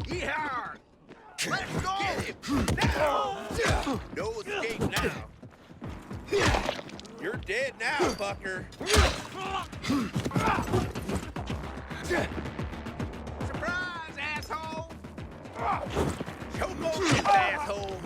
Yeehaw! Let's go! Get him! Now! No escape now! You're dead now, fucker! Surprise, asshole! Choke on this asshole!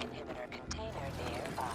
Inhibitor container nearby.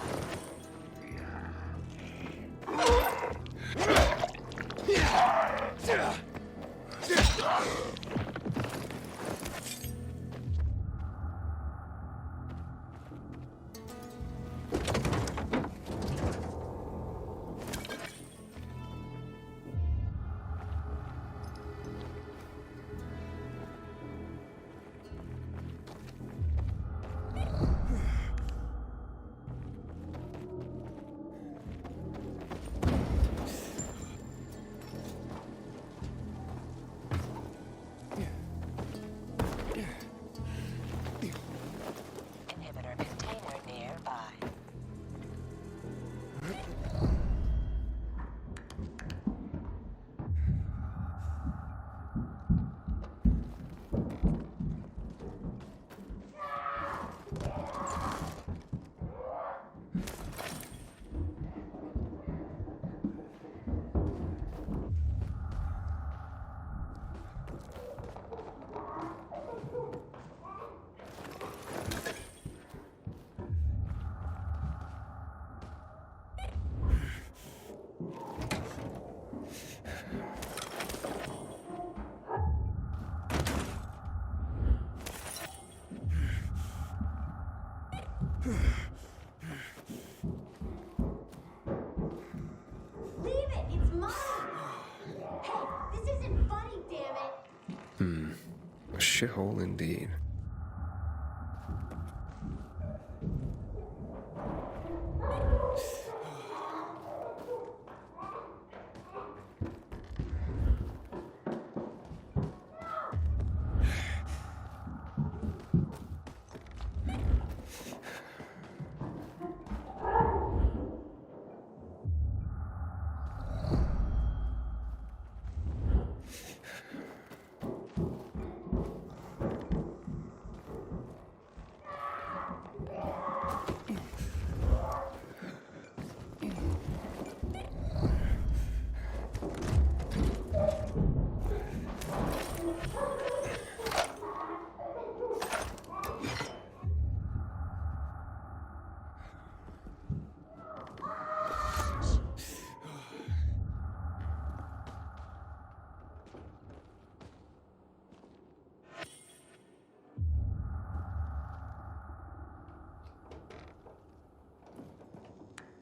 Inhibitor container nearby. Leave it! It's mine! Hey, this isn't funny, damn it! A shithole indeed.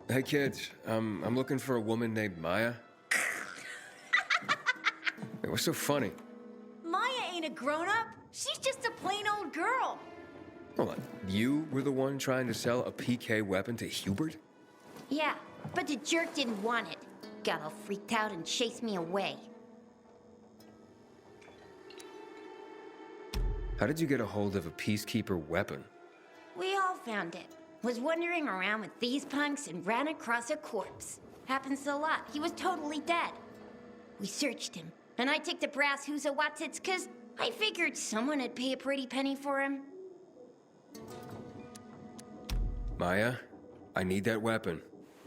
Hey kids, I'm looking for a woman named Maya. Hey, what's so funny? Maya ain't a grown-up. She's just a plain old girl. Hold on, you were the one trying to sell a PK weapon to Hubert? Yeah, but the jerk didn't want it. Got all freaked out and chased me away. How did you get a hold of a Peacekeeper weapon? We all found it. Was wandering around with these punks and ran across a corpse. Happens a lot. He was totally dead. We searched him, and I took the brass Huzawatsits cause I figured someone would pay a pretty penny for him. Maya, I need that weapon.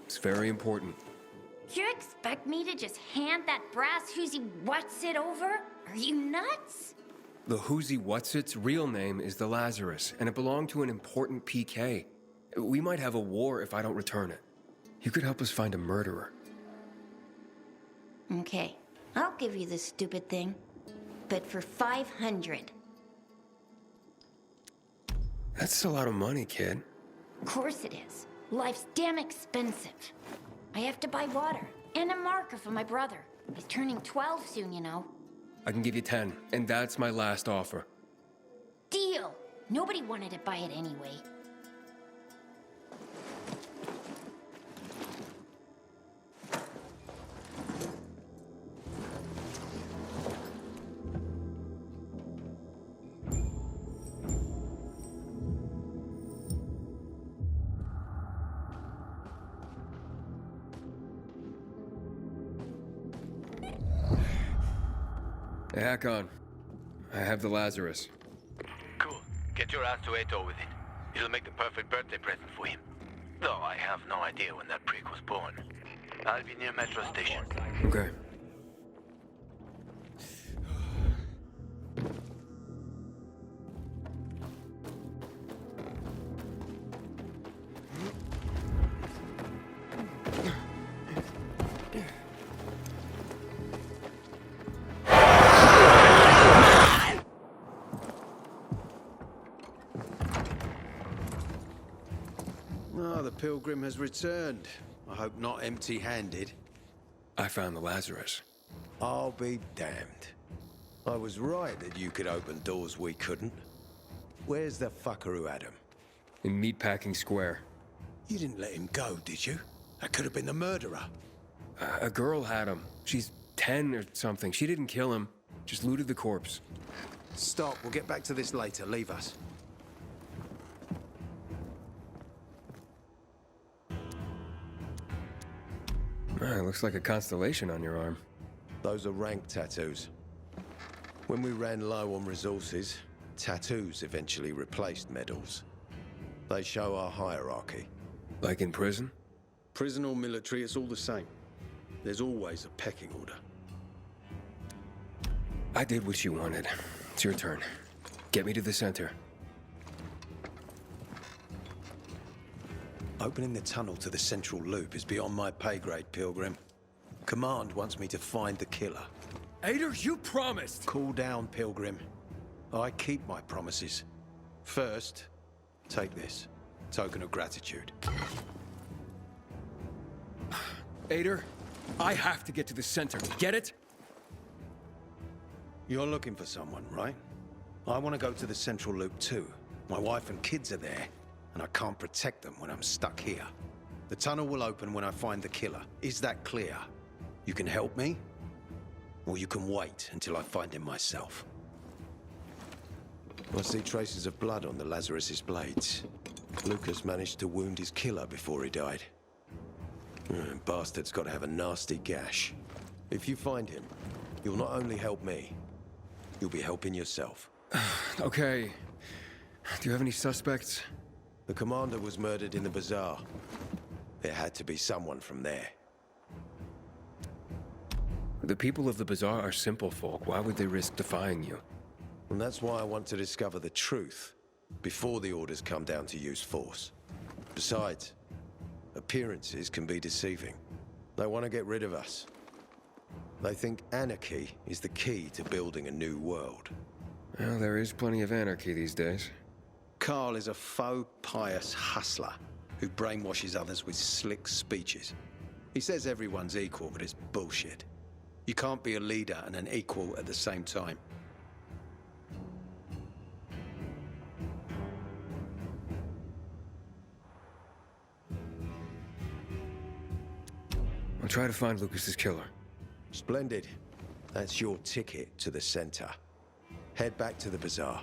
It's very important. You expect me to just hand that brass Huzawatsits over? Are you nuts? The Huzawatsits' real name is the Lazarus, and it belonged to an important PK. We might have a war if I don't return it. You could help us find a murderer. Okay, I'll give you this stupid thing. But for 500. That's a lot of money, kid. Of course it is. Life's damn expensive. I have to buy water and a marker for my brother. He's turning 12 soon, you know. I can give you 10, and that's my last offer. Deal! Nobody wanted to buy it anyway. Hey, Hakon. I have the Lazarus. Cool. Get your ass to Ato with it. It'll make the perfect birthday present for him. Though I have no idea when that prick was born. I'll be near Metro Station. Okay. Ah, the pilgrim has returned. I hope not empty-handed. I found the Lazarus. I'll be damned. I was right that you could open doors we couldn't. Where's the fucker who had him? In Meatpacking Square. You didn't let him go, did you? That could have been the murderer. A girl had him. She's 10 or something. She didn't kill him. Just looted the corpse. Stop, we'll get back to this later. Leave us. Looks like a constellation on your arm. Those are rank tattoos. When we ran low on resources, tattoos eventually replaced medals. They show our hierarchy. Like in prison? Prison or military, it's all the same. There's always a pecking order. I did what you wanted. It's your turn. Get me to the center. Opening the tunnel to the central loop is beyond my pay grade, Pilgrim. Command wants me to find the killer. Ader, you promised! Cool down, Pilgrim. I keep my promises. First, take this. Token of gratitude. Ader, I have to get to the center. Get it? You're looking for someone, right? I want to go to the central loop too. My wife and kids are there, and I can't protect them when I'm stuck here. The tunnel will open when I find the killer. Is that clear? You can help me, or you can wait until I find him myself. I see traces of blood on the Lazarus's blades. Lucas managed to wound his killer before he died. Bastard's got to have a nasty gash. If you find him, you'll not only help me, you'll be helping yourself. Okay. Do you have any suspects? The commander was murdered in the bazaar. There had to be someone from there. The people of the bazaar are simple folk. Why would they risk defying you? And that's why I want to discover the truth before the orders come down to use force. Besides, appearances can be deceiving. They want to get rid of us. They think anarchy is the key to building a new world. Well, there is plenty of anarchy these days. Carl is a faux pious hustler who brainwashes others with slick speeches. He says everyone's equal, but it's bullshit. You can't be a leader and an equal at the same time. I'll try to find Lucas's killer. Splendid. That's your ticket to the center. Head back to the bazaar.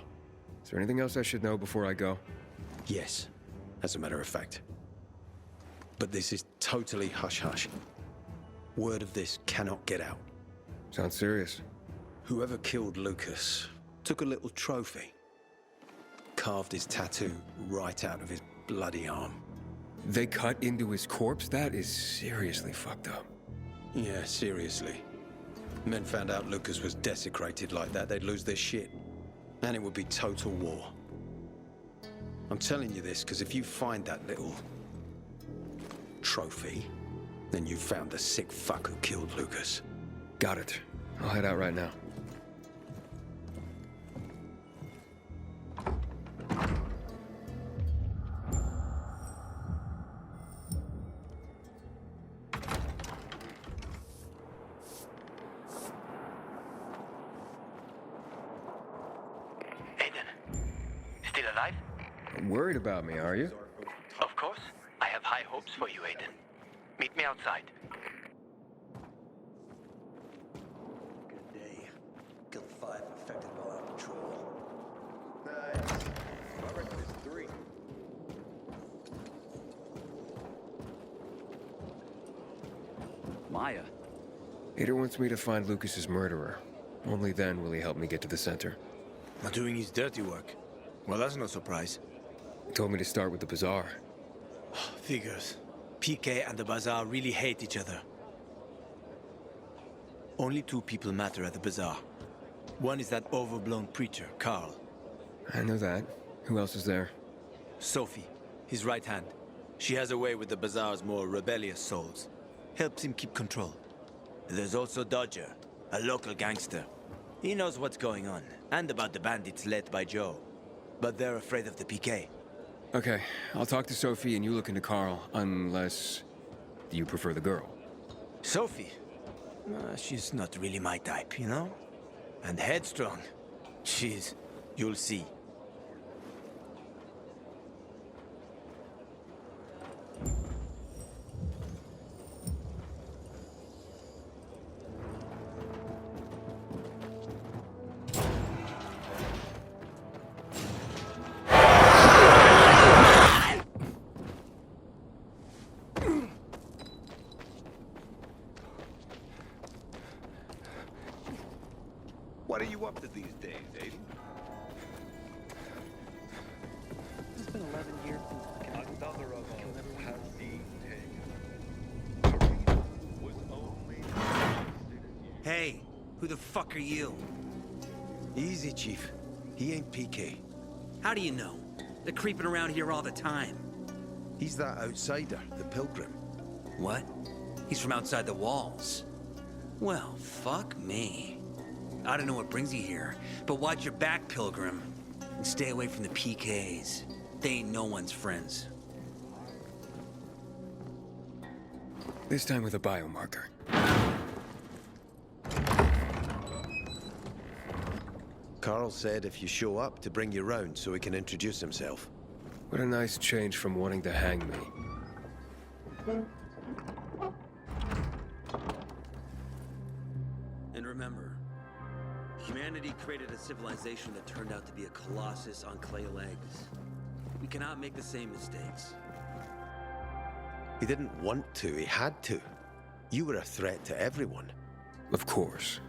Is there anything else I should know before I go? Yes, as a matter of fact. But this is totally hush-hush. Word of this cannot get out. Sounds serious. Whoever killed Lucas took a little trophy. Carved his tattoo right out of his bloody arm. They cut into his corpse? That is seriously fucked up. Yeah, seriously. Men found out Lucas was desecrated like that, they'd lose their shit. And it would be total war. I'm telling you this because if you find that little trophy, then you found the sick fuck who killed Lucas. Got it. I'll head out right now. alive? Worried about me, are you? Of course. I have high hopes for you, Aiden. Meet me outside. Good day. Killed 5 infected while on patrol. Nice. I reckon it's 3. Maya. Hader wants me to find Lucas's murderer. Only then will he help me get to the center. Not doing his dirty work. Well, that's no surprise. He told me to start with the bazaar. Figures. PK and the bazaar really hate each other. Only 2 people matter at the bazaar. One is that overblown preacher, Carl. I know that. Who else is there? Sophie, his right hand. She has a way with the bazaar's more rebellious souls. Helps him keep control. There's also Dodger, a local gangster. He knows what's going on, and about the bandits led by Joe. But they're afraid of the PK. Okay, I'll talk to Sophie and you look into Carl, unless you prefer the girl. Sophie? She's not really my type, you know? And headstrong. You'll see. What are you up to these days, Aiden? It's been 11 years since Another of them has been taken. Karina was only... Hey, who the fuck are you? Easy, Chief. He ain't PK. How do you know? They're creeping around here all the time. He's that outsider, the Pilgrim. What? He's from outside the walls. Well, fuck me. I don't know what brings you here, but watch your back, Pilgrim. And stay away from the PKs. They ain't no one's friends. This time with a biomarker. Carl said if you show up to bring you round so he can introduce himself. What a nice change from wanting to hang me. And remember, humanity created a civilization that turned out to be a colossus on clay legs. We cannot make the same mistakes. He didn't want to, he had to. You were a threat to everyone. Of course.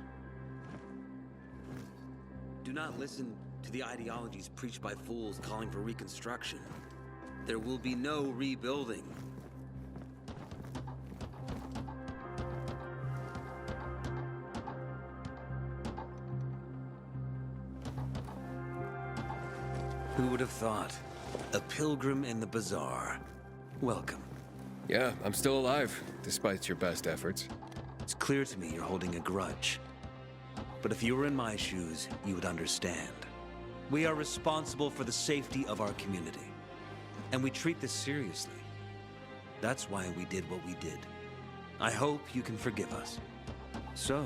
Do not listen to the ideologies preached by fools calling for reconstruction. There will be no rebuilding. Who would have thought? A pilgrim in the bazaar. Welcome. Yeah, I'm still alive, despite your best efforts. It's clear to me you're holding a grudge. But if you were in my shoes, you would understand. We are responsible for the safety of our community. And we treat this seriously. That's why we did what we did. I hope you can forgive us. So,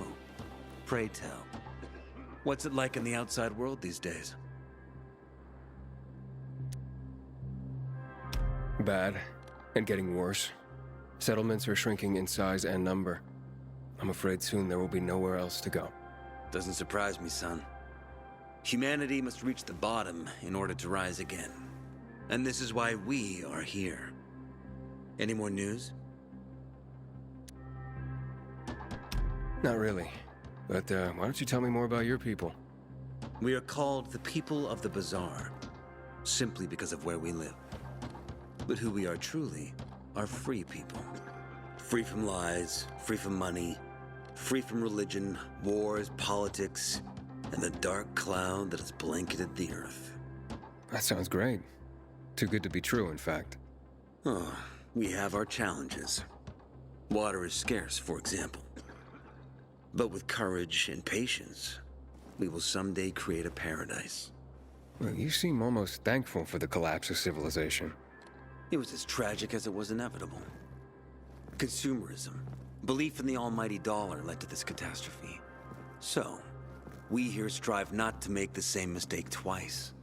pray tell, what's it like in the outside world these days? Bad, and getting worse. Settlements are shrinking in size and number. I'm afraid soon there will be nowhere else to go. Doesn't surprise me, son. Humanity must reach the bottom in order to rise again. And this is why we are here. Any more news? Not really. But why don't you tell me more about your people? We are called the people of the bazaar, simply because of where we live. But who we are truly are free people. Free from lies, free from money, free from religion, wars, politics, and the dark cloud that has blanketed the earth. That sounds great. Too good to be true, in fact. Oh, we have our challenges. Water is scarce, for example. But with courage and patience, we will someday create a paradise. Well, you seem almost thankful for the collapse of civilization. It was as tragic as it was inevitable. Consumerism, belief in the almighty dollar led to this catastrophe. So, we here strive not to make the same mistake twice.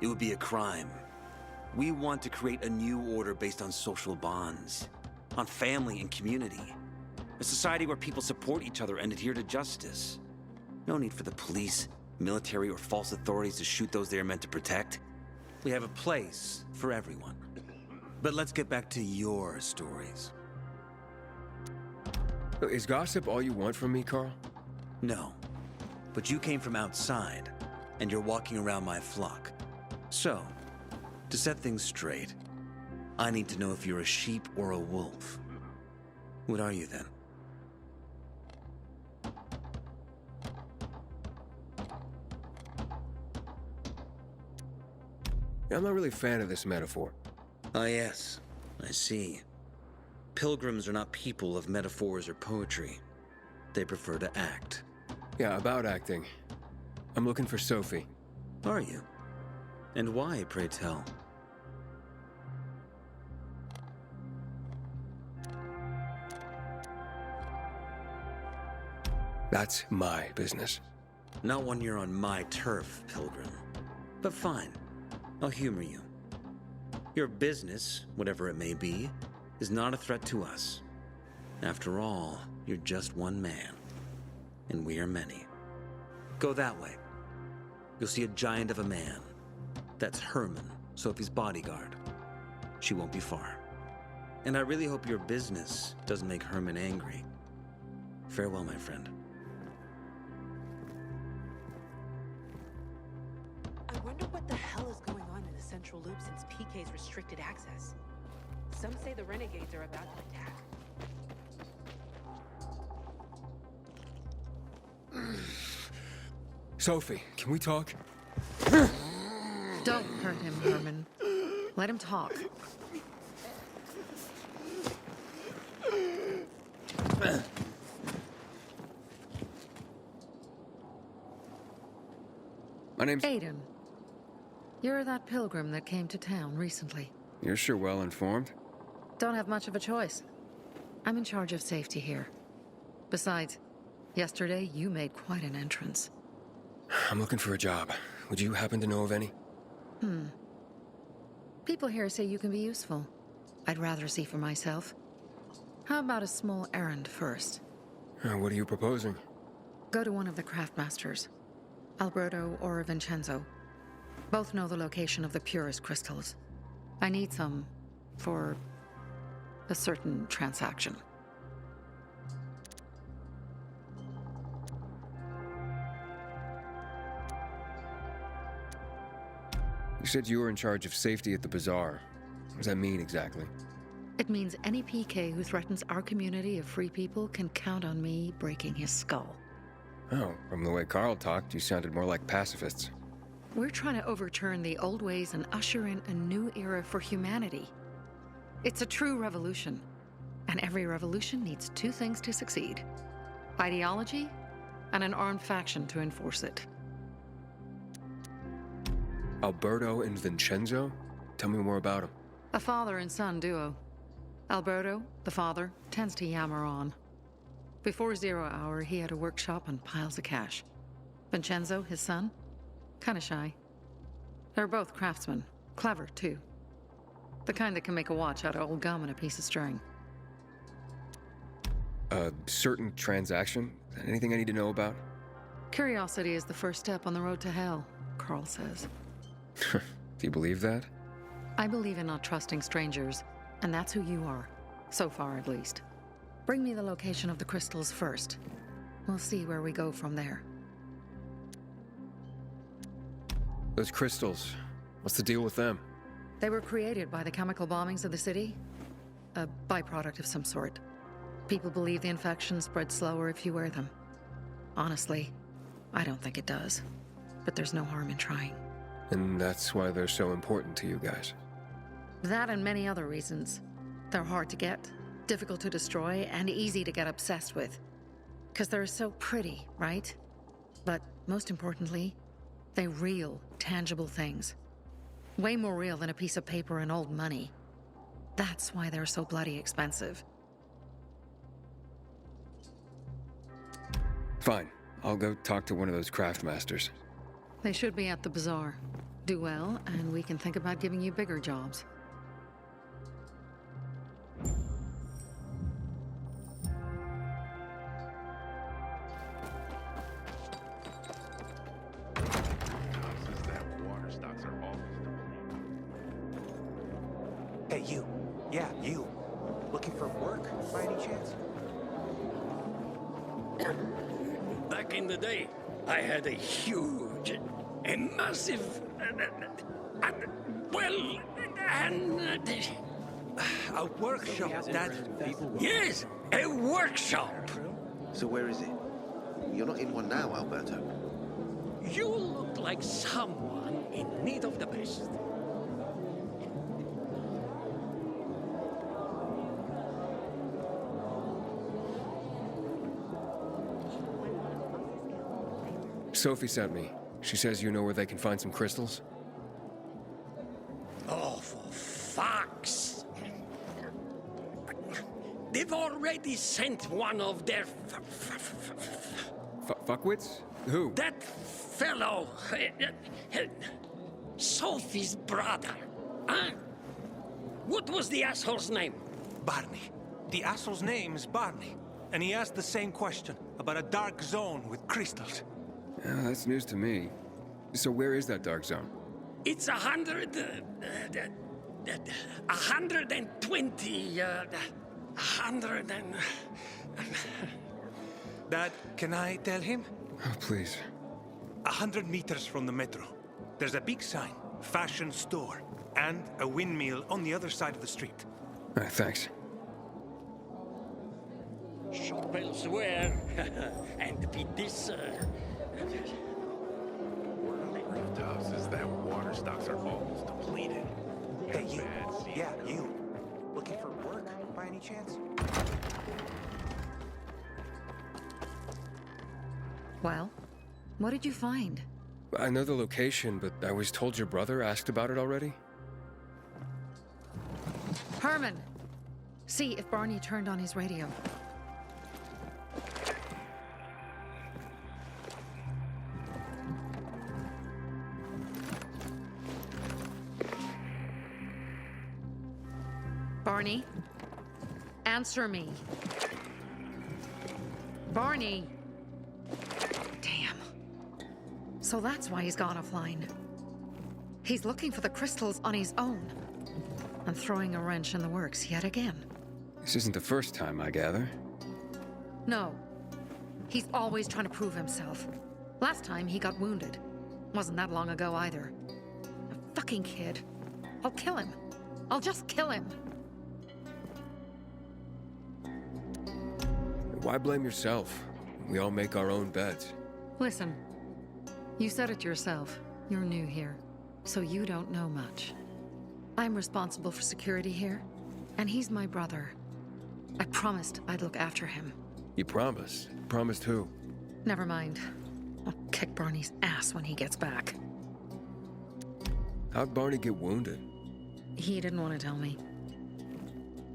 It would be a crime. We want to create a new order based on social bonds, on family and community. A society where people support each other and adhere to justice. No need for the police, military, or false authorities to shoot those they are meant to protect. We have a place for everyone. But let's get back to your stories. Is gossip all you want from me, Carl? No. But you came from outside, and you're walking around my flock. So, to set things straight, I need to know if you're a sheep or a wolf. What are you then? I'm not really a fan of this metaphor. Ah, yes. I see. Pilgrims are not people of metaphors or poetry. They prefer to act. Yeah, about acting. I'm looking for Sophie. Are you? And why, pray tell? That's my business. Not when you're on my turf, Pilgrim. But fine. I'll humor you. Your business, whatever it may be, is not a threat to us. After all, you're just one man. And we are many. Go that way. You'll see a giant of a man. That's Herman, Sophie's bodyguard. She won't be far. And I really hope your business doesn't make Herman angry. Farewell, my friend. I wonder what the hell is going on in the Central Loop since PK's restricted access. Some say the Renegades are about to attack. Sophie, can we talk? Don't hurt him, Herman. Let him talk. My name's... Aiden. You're that pilgrim that came to town recently. You're sure well informed. Don't have much of a choice. I'm in charge of safety here. Besides, yesterday you made quite an entrance. I'm looking for a job. Would you happen to know of any? People here say you can be useful. I'd rather see for myself. How about a small errand first? What are you proposing? Go to one of the craftmasters. Alberto or Vincenzo. Both know the location of the purest crystals. I need some for a certain transaction. You said you were in charge of safety at the bazaar. What does that mean exactly? It means any PK who threatens our community of free people can count on me breaking his skull. Oh, from the way Carl talked, you sounded more like pacifists. We're trying to overturn the old ways and usher in a new era for humanity. It's a true revolution. And every revolution needs two things to succeed: ideology and an armed faction to enforce it. Alberto and Vincenzo? Tell me more about them. A father and son duo. Alberto, the father, tends to yammer on. Before 0 hour, he had a workshop and piles of cash. Vincenzo, his son, kinda shy. They're both craftsmen, clever too. The kind that can make a watch out of old gum and a piece of string. A certain transaction? Anything I need to know about? Curiosity is the first step on the road to hell, Carl says. Do you believe that? I believe in not trusting strangers, and that's who you are. So far, at least. Bring me the location of the crystals first. We'll see where we go from there. Those crystals, what's the deal with them? They were created by the chemical bombings of the city. A byproduct of some sort. People believe the infection spreads slower if you wear them. Honestly, I don't think it does. But there's no harm in trying. And that's why they're so important to you guys. That and many other reasons. They're hard to get, difficult to destroy, and easy to get obsessed with. Because they're so pretty, right? But most importantly, they're real, tangible things. Way more real than a piece of paper and old money. That's why they're so bloody expensive. Fine. I'll go talk to one of those craft masters. They should be at the bazaar. Do well, and we can think about giving you bigger jobs. Houses that water stocks are always depleted. Hey, you. Yeah, you. Looking for work, by any chance? Back in the day, I had a huge, a massive, A workshop, that... Yes, a workshop! So where is it? You're not in one now, Alberto. You look like someone in need of the best. Sophie sent me. She says you know where they can find some crystals? Oh, for fuck's... They've already sent one of their... Fuckwits? Who? That fellow... Sophie's brother. Huh? What was the asshole's name? Barney. The asshole's name is Barney. And he asked the same question about a dark zone with crystals. Yeah, that's news to me. So where is that dark zone? It's 120... 100 and... Dad, can I tell him? Oh, please. 100 meters from the metro. There's a big sign, fashion store, and a windmill on the other side of the street. All right, thanks. Shop elsewhere, and beat this... Houses that water stocks are almost depleted. Hey, you. Yeah, you. Looking for work, by any chance? Well, what did you find? I know the location, but I was told your brother asked about it already? Herman! See if Barney turned on his radio. Barney, answer me. Barney! Damn. So that's why he's gone offline. He's looking for the crystals on his own. And throwing a wrench in the works yet again. This isn't the first time, I gather. No. He's always trying to prove himself. Last time he got wounded. Wasn't that long ago either. A fucking kid. I'll kill him. I'll just kill him. Why blame yourself? We all make our own beds. Listen, you said it yourself. You're new here, so you don't know much. I'm responsible for security here, and he's my brother. I promised I'd look after him. You promised? Promised who? Never mind. I'll kick Barney's ass when he gets back. How'd Barney get wounded? He didn't want to tell me.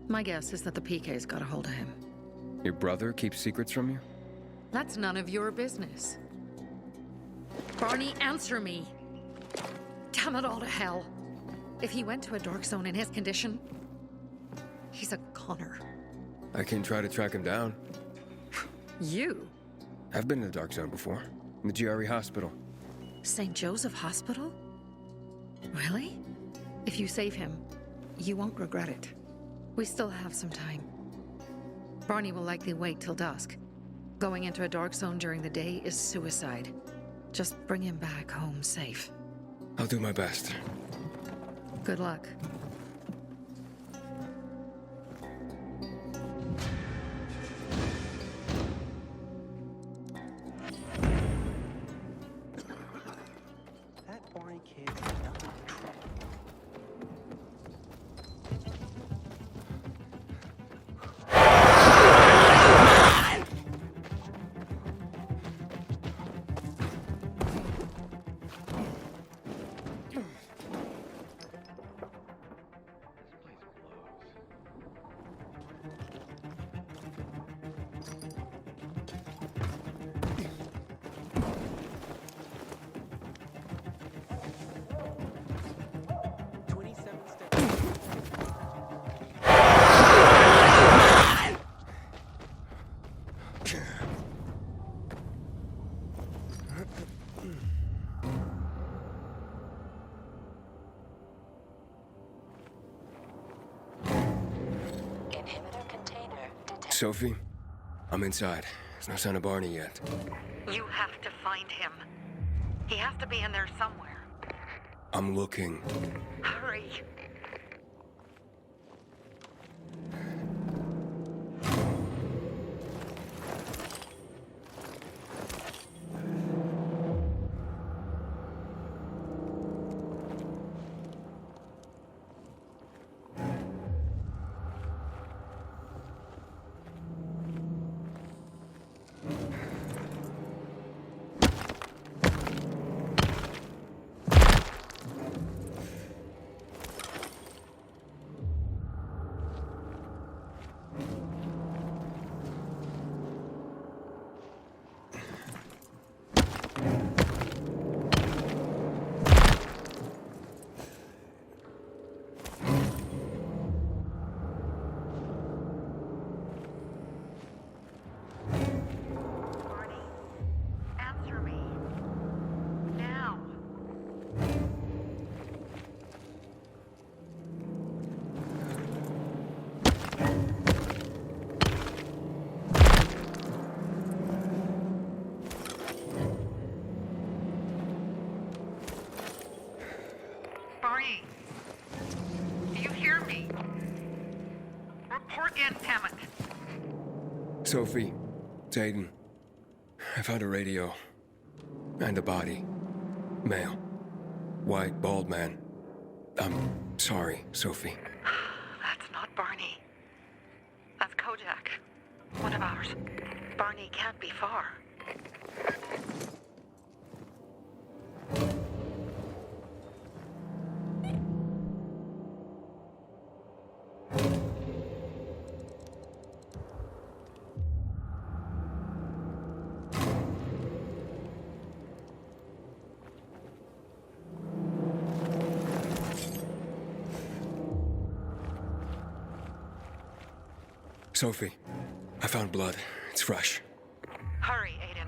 My guess is that the PK's got a hold of him. Your brother keeps secrets from you? That's none of your business. Barney, answer me! Damn it all to hell! If he went to a dark zone in his condition, he's a goner. I can try to track him down. You? I've been in the dark zone before. In the GRE hospital. St. Joseph Hospital? Really? If you save him, you won't regret it. We still have some time. Barney will likely wait till dusk. Going into a dark zone during the day is suicide. Just bring him back home safe. I'll do my best. Good luck. That Barney kid's nothing but trouble. Sophie, I'm inside. There's no sign of Barney yet. You have to find him. He has to be in there somewhere. I'm looking. Hurry. Barney, do you hear me? Report in, damn it. Sophie, it's Aiden. I found a radio. And a body. Male. White, bald man. I'm sorry, Sophie. That's not Barney. That's Kojak. One of ours. Barney can't be far. Sophie, I found blood. It's fresh. Hurry, Aiden.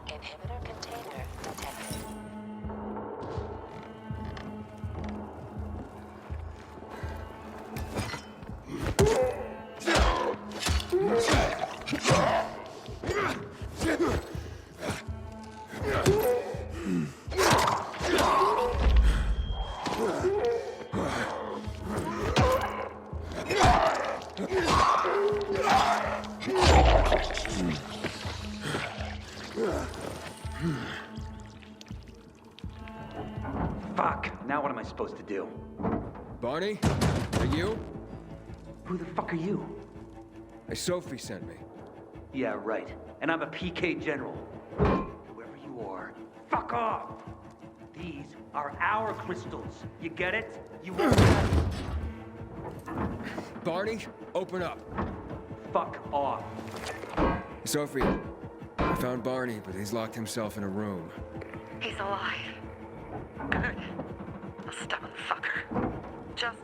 Inhibitor container detected. Fuck! Now what am I supposed to do? Barney? Are you? Who the fuck are you? Sophie sent me. Yeah, right. And I'm a PK general. Whoever you are, fuck off! These are our crystals. You get it? You won't Barney, open up. Fuck off. Sophie, I found Barney, but he's locked himself in a room. He's alive. Good. A stubborn fucker. Just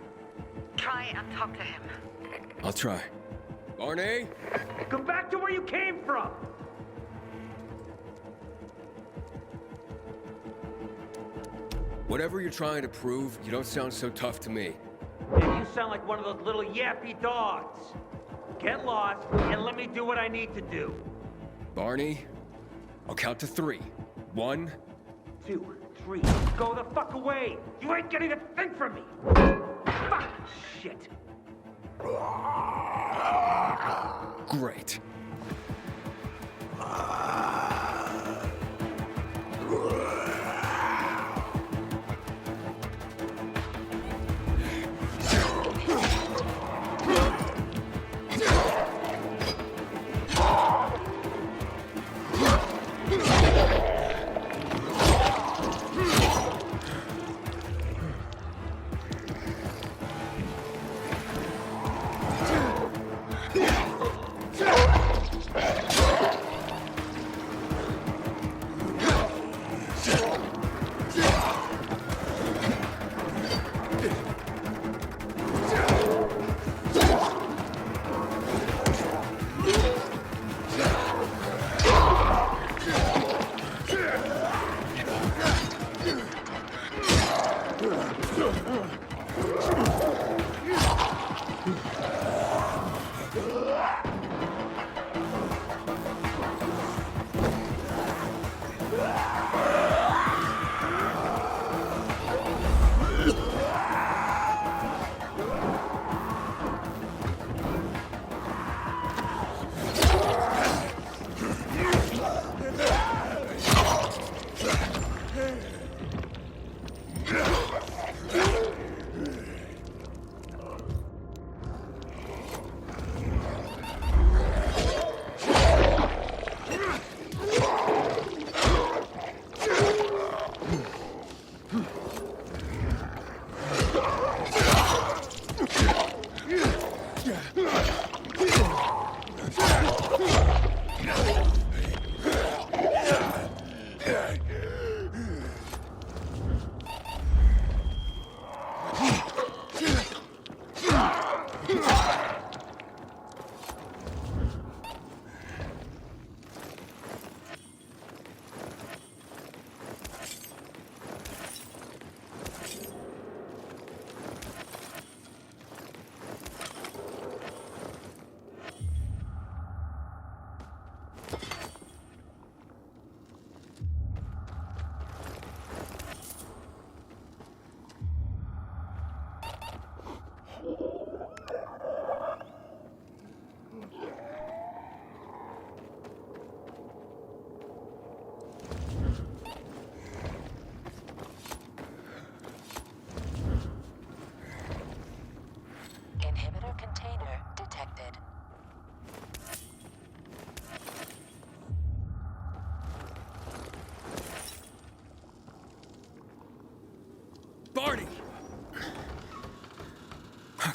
try and talk to him. I'll try. Barney? Go back to where you came from! Whatever you're trying to prove, you don't sound so tough to me. And you sound like one of those little yappy dogs. Get lost and let me do what I need to do. Barney, I'll count to 3. 1, 2, 3. Go the fuck away! You ain't getting a thing from me! Fuck shit. Great.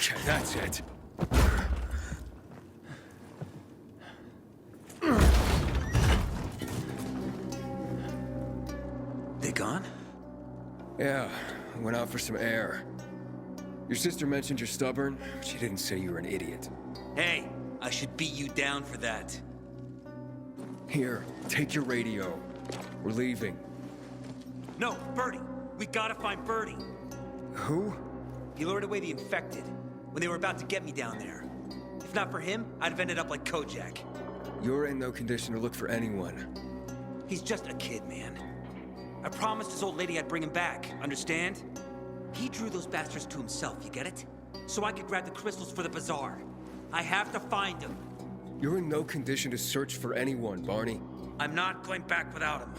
Okay, that's it. They gone? Yeah, I went out for some air. Your sister mentioned you're stubborn. She didn't say you were an idiot. Hey, I should beat you down for that. Here, take your radio. We're leaving. No, Birdie. We gotta find Birdie. Who? He lured away the infected when they were about to get me down there. If not for him, I'd have ended up like Kojak. You're in no condition to look for anyone. He's just a kid, man. I promised his old lady I'd bring him back, understand? He drew those bastards to himself, you get it? So I could grab the crystals for the bazaar. I have to find him. You're in no condition to search for anyone, Barney. I'm not going back without him.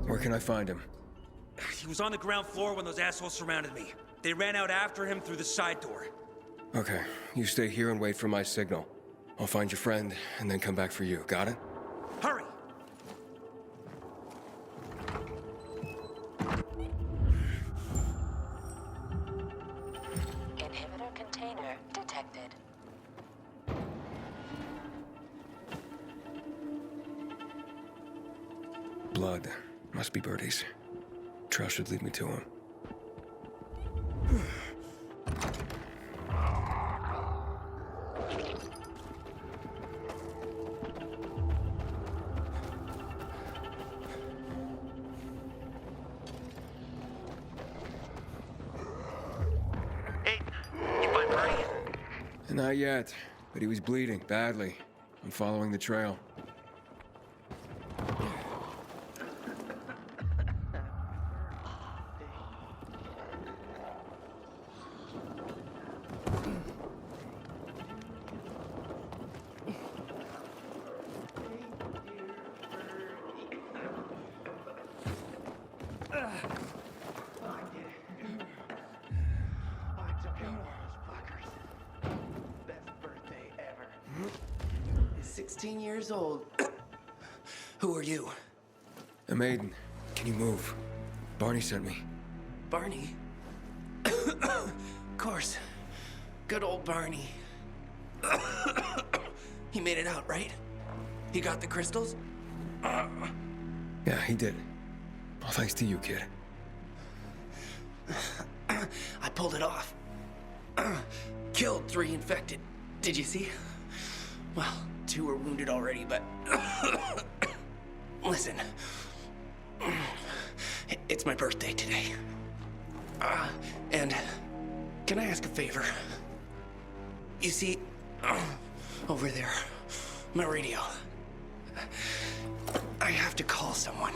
Where can I find him? He was on the ground floor when those assholes surrounded me. They ran out after him through the side door. Okay, you stay here and wait for my signal. I'll find your friend and then come back for you. Got it? Hurry! Inhibitor container detected. Blood. Must be Birdie's. Trail should lead me to him. Not yet, but he was bleeding badly. I'm following the trail. He's 16 years old. Who are you? I'm Aiden. Can you move? Barney sent me. Barney? Of course. Good old Barney. He made it out, right? He got the crystals? Yeah, he did. All thanks to you, kid. I pulled it off. Killed 3 infected. Did you see? Well, 2 were wounded already, but... Listen. It's my birthday today. And can I ask a favor? You see, over there, my radio. I have to call someone.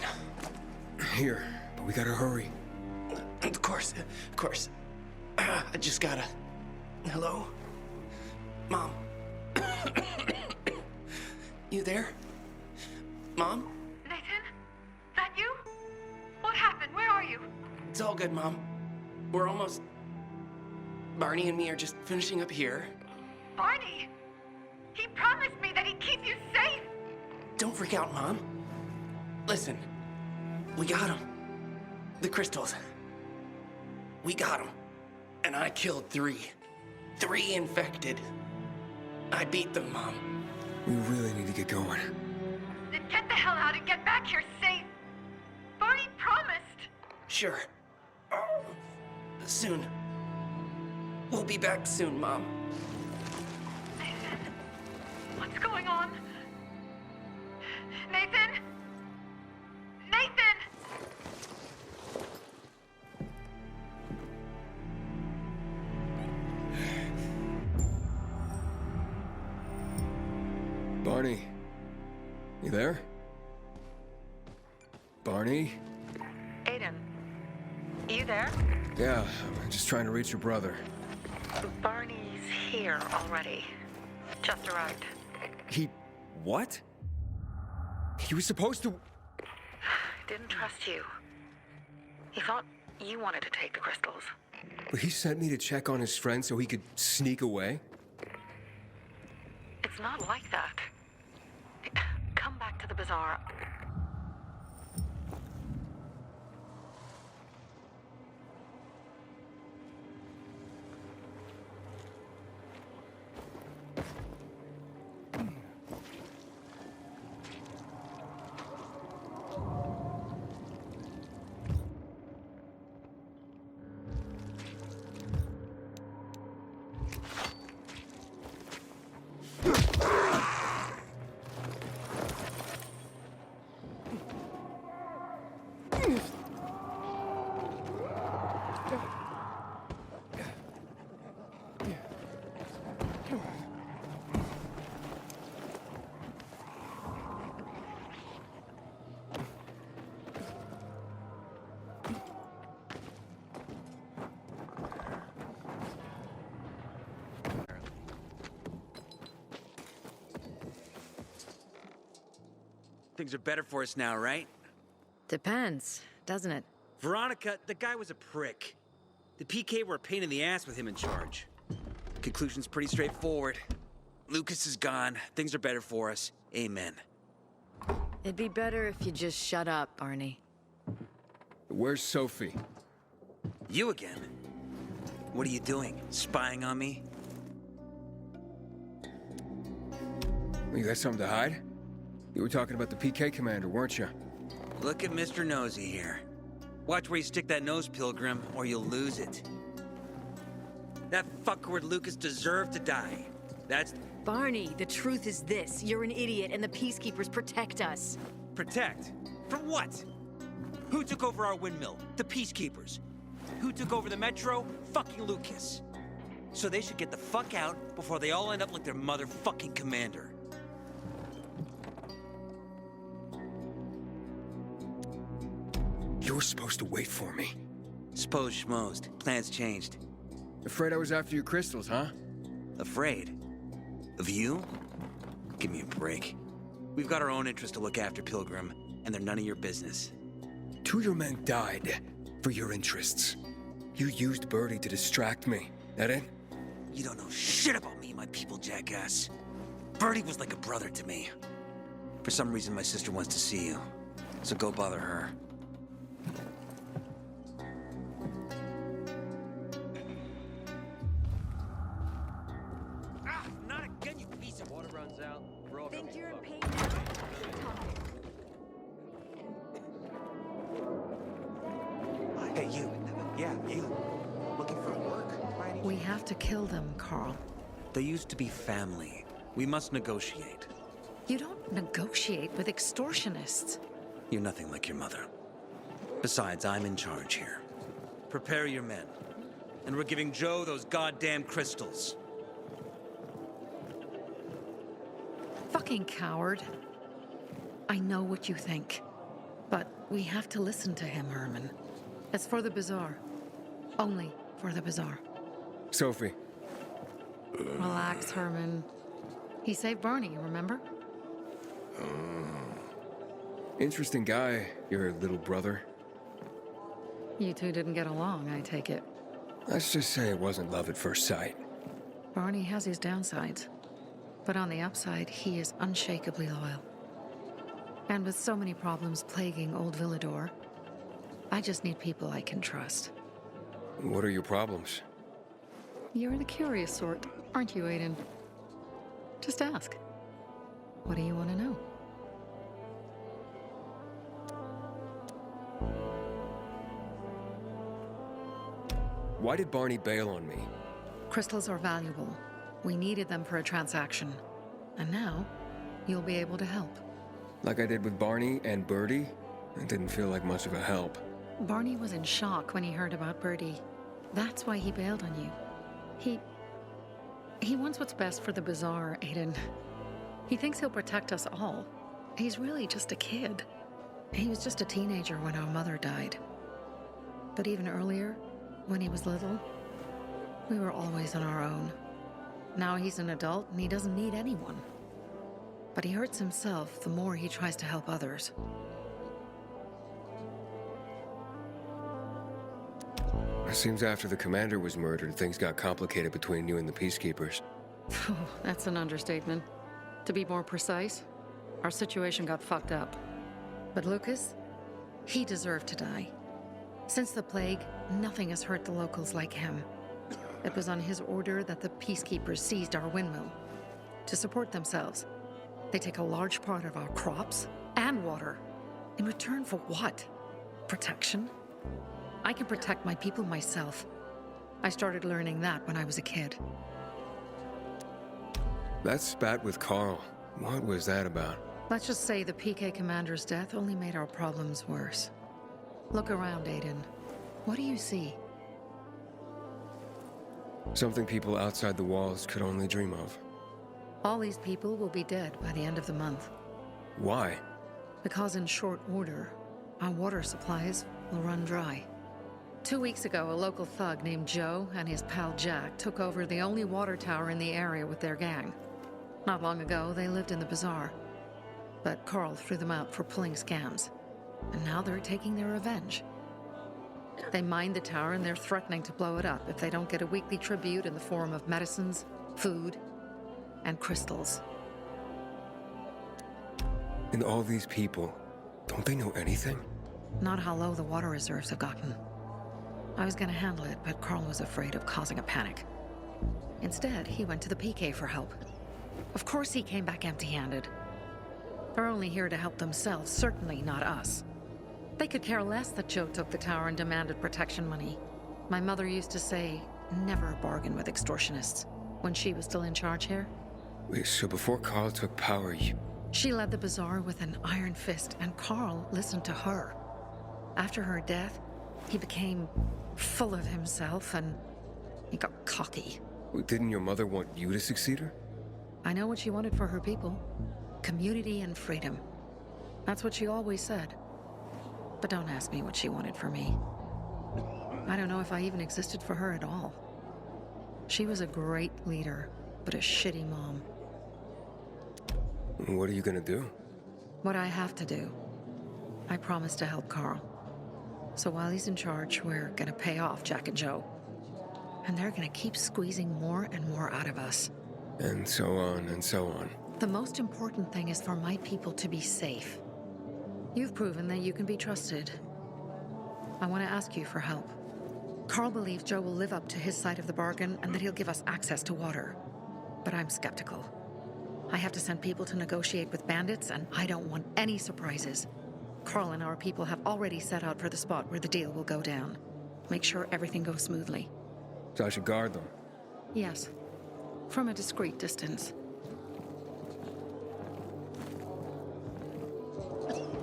Here, but we gotta hurry. Of course, of course. I just gotta... Hello? Mom? You there? Mom? Nathan? That you? What happened? Where are you? It's all good, Mom. We're almost... Barney and me are just finishing up here. Barney? He promised me that he'd keep you safe! Don't freak out, Mom. Listen. We got him. The crystals. We got him. And I killed 3. 3 infected. I beat them, Mom. We really need to get going. Then get the hell out and get back here safe! Barney promised! Sure. Soon. We'll be back soon, Mom. Nathan? What's going on? Nathan? Nathan! Barney. You there? Barney? Aiden, you there? Yeah, I'm just trying to reach your brother. Barney's here already. Just arrived. He... what? He was supposed to... Didn't trust you. He thought you wanted to take the crystals. But he sent me to check on his friend so he could sneak away? It's not like that. Come back to the bazaar. Things are better for us now, right? Depends, doesn't it? Veronica, the guy was a prick. The PK were a pain in the ass with him in charge. Conclusion's pretty straightforward. Lucas is gone. Things are better for us. Amen. It'd be better if you just shut up, Barney. Where's Sophie? You again? What are you doing? Spying on me? You got something to hide? You were talking about the PK commander, weren't you? Look at Mr. Nosy here. Watch where you stick that nose, Pilgrim, or you'll lose it. That fuckward Lucas deserved to die. That's... Barney, the truth is this. You're an idiot and the Peacekeepers protect us. Protect? From what? Who took over our windmill? The Peacekeepers. Who took over the Metro? Fucking Lucas. So they should get the fuck out before they all end up like their motherfucking commander. You were supposed to wait for me. Suppose schmozed. Plans changed. Afraid I was after your crystals, huh? Afraid? Of you? Give me a break. We've got our own interests to look after, Pilgrim, and they're none of your business. 2 of your men died for your interests. You used Birdie to distract me. That it? You don't know shit about me, my people, jackass. Birdie was like a brother to me. For some reason, my sister wants to see you. So go bother her. Not again, you piece of... Water runs out. We're all Think you're in pain Hey, you. Yeah, you. Looking for work, by any We have to kill them, Carl. They used to be family. We must negotiate. You don't negotiate with extortionists. You're nothing like your mother. Besides, I'm in charge here. Prepare your men. And we're giving Joe those goddamn crystals. Fucking coward. I know what you think. But we have to listen to him, Herman. It's for the Bazaar. Only for the Bazaar. Sophie. Relax, Herman. He saved Barney, remember? Interesting guy, your little brother. You two didn't get along, I take it. Let's just say it wasn't love at first sight. Barney has his downsides. But on the upside, he is unshakably loyal. And with so many problems plaguing old Villador, I just need people I can trust. What are your problems? You're the curious sort, aren't you, Aiden? Just ask. What do you want to know? Why did Barney bail on me? Crystals are valuable. We needed them for a transaction. And now, you'll be able to help. Like I did with Barney and Birdie? It didn't feel like much of a help. Barney was in shock when he heard about Birdie. That's why he bailed on you. He wants what's best for the Bazaar, Aiden. He thinks he'll protect us all. He's really just a kid. He was just a teenager when our mother died. But even earlier, when he was little, we were always on our own. Now he's an adult and he doesn't need anyone. But he hurts himself the more he tries to help others. It seems after the commander was murdered, things got complicated between you and the Peacekeepers. That's an understatement. To be more precise, our situation got fucked up. But Lucas, he deserved to die. Since the plague, nothing has hurt the locals like him. It was on his order that the Peacekeepers seized our windmill. To support themselves, they take a large part of our crops and water. In return for what? Protection? I can protect my people myself. I started learning that when I was a kid. That spat with Carl, what was that about? Let's just say the PK commander's death only made our problems worse. Look around, Aiden. What do you see? Something people outside the walls could only dream of. All these people will be dead by the end of the month. Why? Because in short order, our water supplies will run dry. 2 weeks ago, a local thug named Joe and his pal Jack took over the only water tower in the area with their gang. Not long ago, they lived in the bazaar. But Carl threw them out for pulling scams. And now they're taking their revenge. They mined the tower and they're threatening to blow it up if they don't get a weekly tribute in the form of medicines, food, and crystals. And all these people, don't they know anything? Not how low the water reserves have gotten. I was gonna handle it, but Carl was afraid of causing a panic. Instead, he went to the PK for help. Of course he came back empty-handed. They're only here to help themselves, certainly not us. They could care less that Joe took the tower and demanded protection money. My mother used to say, never bargain with extortionists, when she was still in charge here. Wait, so before Carl took power, She led the bazaar with an iron fist, and Carl listened to her. After her death, he became full of himself, and he got cocky. Didn't your mother want you to succeed her? I know what she wanted for her people. Community and freedom. That's what she always said. But don't ask me what she wanted for me. I don't know if I even existed for her at all. She was a great leader, but a shitty mom. What are you gonna do? What I have to do. I promised to help Carl. So while he's in charge, we're gonna pay off Jack and Joe. And they're gonna keep squeezing more and more out of us. And so on and so on. The most important thing is for my people to be safe. You've proven that you can be trusted. I want to ask you for help. Carl believes Joe will live up to his side of the bargain and that he'll give us access to water. But I'm skeptical. I have to send people to negotiate with bandits, and I don't want any surprises. Carl and our people have already set out for the spot where the deal will go down. Make sure everything goes smoothly. So I should guard them? Yes. From a discreet distance.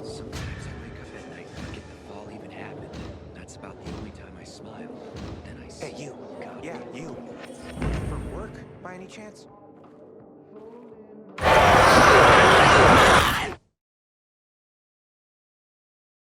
Sometimes I wake up at night and forget the fall even happened. That's about the only time I smile. Then I Hey, you. God. Yeah, you. For work, by any chance?